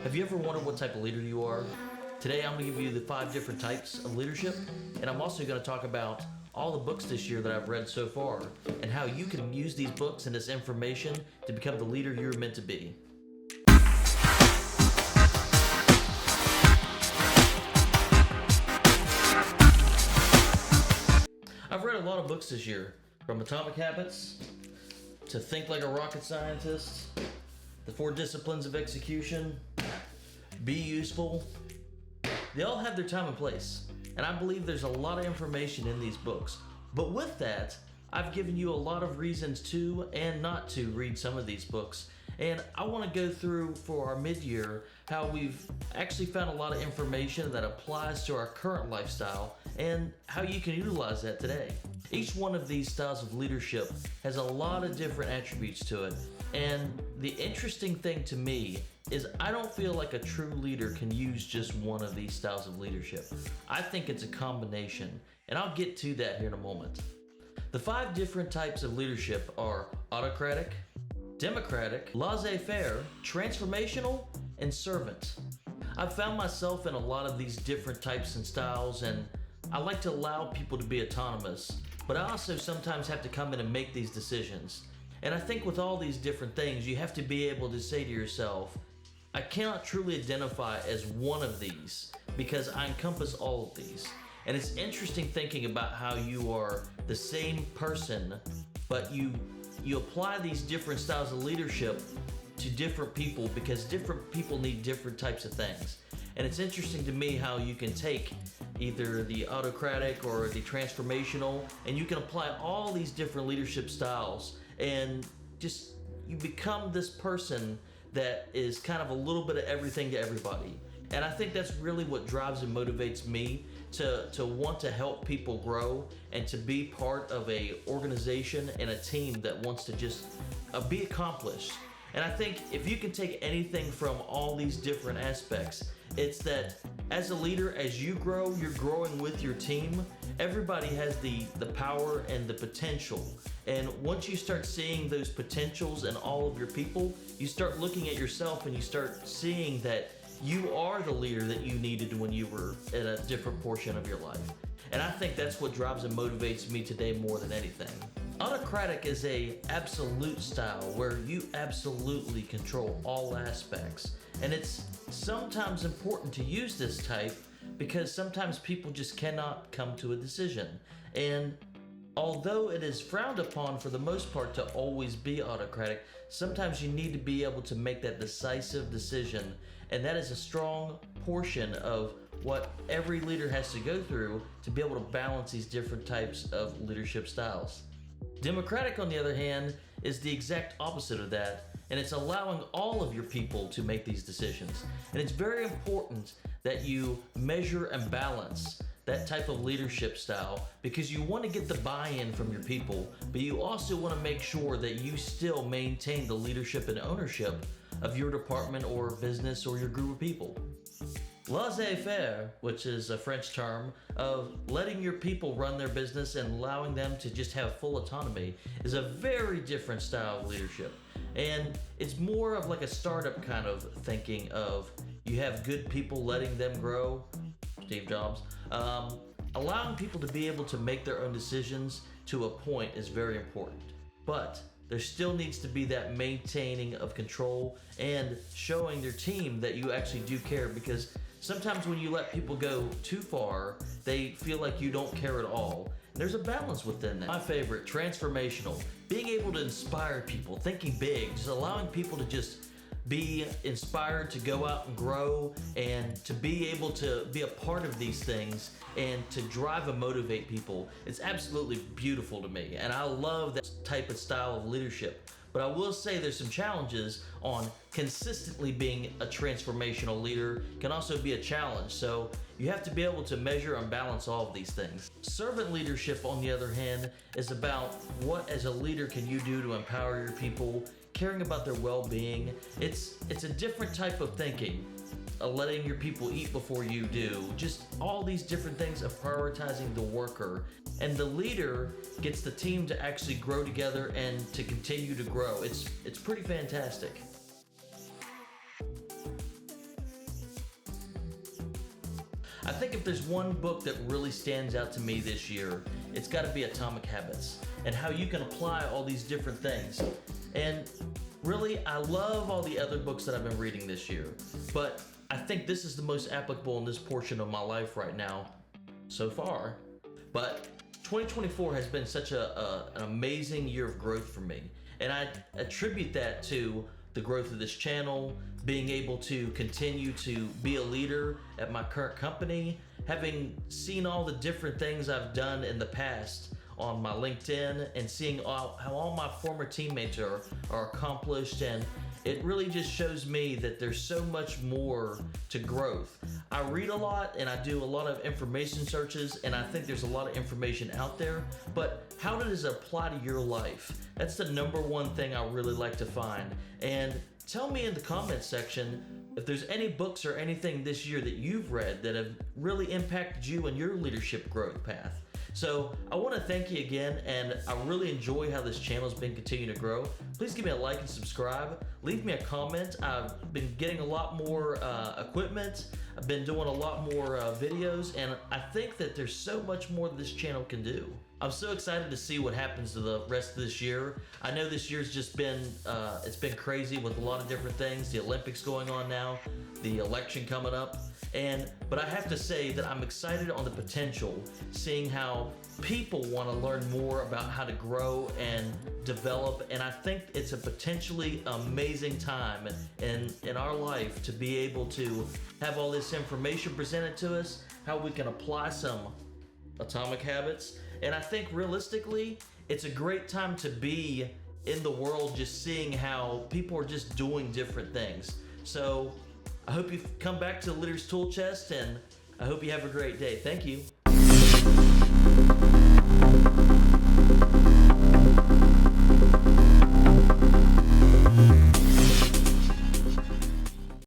Have you ever wondered what type of leader you are? Today I'm going to give you the 5 different types of leadership, and I'm also going to talk about all the books this year that I've read so far, and how you can use these books and this information to become the leader you're meant to be. I've read a lot of books this year, from Atomic Habits to Think Like a Rocket Scientist, The 4 Disciplines of Execution, Be Useful. They all have their time and place, and I believe there's a lot of information in these books. But with that, I've given you a lot of reasons to and not to read some of these books, and I want to go through for our mid-year how we've actually found a lot of information that applies to our current lifestyle and how you can utilize that today. Each one of these styles of leadership has a lot of different attributes to it, and the interesting thing to me is I don't feel like a true leader can use just one of these styles of leadership. I think it's a combination, and I'll get to that here in a moment. The 5 different types of leadership are autocratic, democratic, laissez faire, transformational, and servant. I've found myself in a lot of these different types and styles, and I like to allow people to be autonomous, but I also sometimes have to come in and make these decisions. And I think with all these different things, you have to be able to say to yourself, I cannot truly identify as one of these because I encompass all of these. And it's interesting thinking about how you are the same person, but you apply these different styles of leadership to different people because different people need different types of things. And it's interesting to me how you can take either the autocratic or the transformational, and you can apply all these different leadership styles, and just you become this person that is kind of a little bit of everything to everybody. And I think that's really what drives and motivates me to want to help people grow and to be part of a organization and a team that wants to just be accomplished. And I think if you can take anything from all these different aspects, it's that as a leader, as you grow, you're growing with your team. Everybody has the power and the potential. And once you start seeing those potentials in all of your people, you start looking at yourself and you start seeing that you are the leader that you needed when you were in a different portion of your life. And I think that's what drives and motivates me today more than anything. Autocratic is a absolute style where you absolutely control all aspects. And it's sometimes important to use this type because sometimes people just cannot come to a decision. And although it is frowned upon for the most part to always be autocratic, sometimes you need to be able to make that decisive decision. And that is a strong portion of what every leader has to go through to be able to balance these different types of leadership styles. Democratic, on the other hand, is the exact opposite of that, and it's allowing all of your people to make these decisions. And it's very important that you measure and balance that type of leadership style because you want to get the buy-in from your people, but you also want to make sure that you still maintain the leadership and ownership of your department or business or your group of people. Laissez faire, which is a French term of letting your people run their business and allowing them to just have full autonomy, is a very different style of leadership. And it's more of like a startup kind of thinking of you have good people letting them grow, Steve Jobs. Allowing people to be able to make their own decisions to a point is very important. But there still needs to be that maintaining of control and showing their team that you actually do care, because sometimes when you let people go too far, they feel like you don't care at all. There's a balance within that. My favorite, transformational. Being able to inspire people, thinking big, just allowing people to just be inspired to go out and grow and to be able to be a part of these things and to drive and motivate people. It's absolutely beautiful to me, and I love that type of style of leadership. But I will say there's some challenges on consistently being a transformational leader can also be a challenge. So you have to be able to measure and balance all of these things. Servant leadership, on the other hand, is about what as a leader can you do to empower your people, caring about their well-being. It's a different type of thinking. Letting your people eat before you do, just all these different things of prioritizing the worker. And the leader gets the team to actually grow together and to continue to grow. It's pretty fantastic. I think if there's one book that really stands out to me this year, it's got to be Atomic Habits, and how you can apply all these different things. And really, I love all the other books that I've been reading this year, but I think this is the most applicable in this portion of my life right now so far. But 2024 has been such an amazing year of growth for me, and I attribute that to the growth of this channel, being able to continue to be a leader at my current company, having seen all the different things I've done in the past on my LinkedIn, and seeing how all my former teammates are accomplished. And it really just shows me that there's so much more to growth. I read a lot and I do a lot of information searches, and I think there's a lot of information out there, but how does it apply to your life? That's the number one thing I really like to find. And tell me in the comments section if there's any books or anything this year that you've read that have really impacted you in your leadership growth path. So I want to thank you again, and I really enjoy how this channel has been continuing to grow. Please give me a like and subscribe. Leave me a comment. I've been getting a lot more equipment. I've been doing a lot more videos, and I think that there's so much more this channel can do. I'm so excited to see what happens to the rest of this year. I know this year's just been, it's been crazy with a lot of different things. The Olympics going on now, the election coming up. But I have to say that I'm excited on the potential, seeing how people want to learn more about how to grow and develop. And I think it's a potentially amazing time in our life to be able to have all this information presented to us, how we can apply some atomic habits. And I think realistically, it's a great time to be in the world, just seeing how people are just doing different things. So I hope you've come back to the Leader's Tool Chest, and I hope you have a great day. Thank you.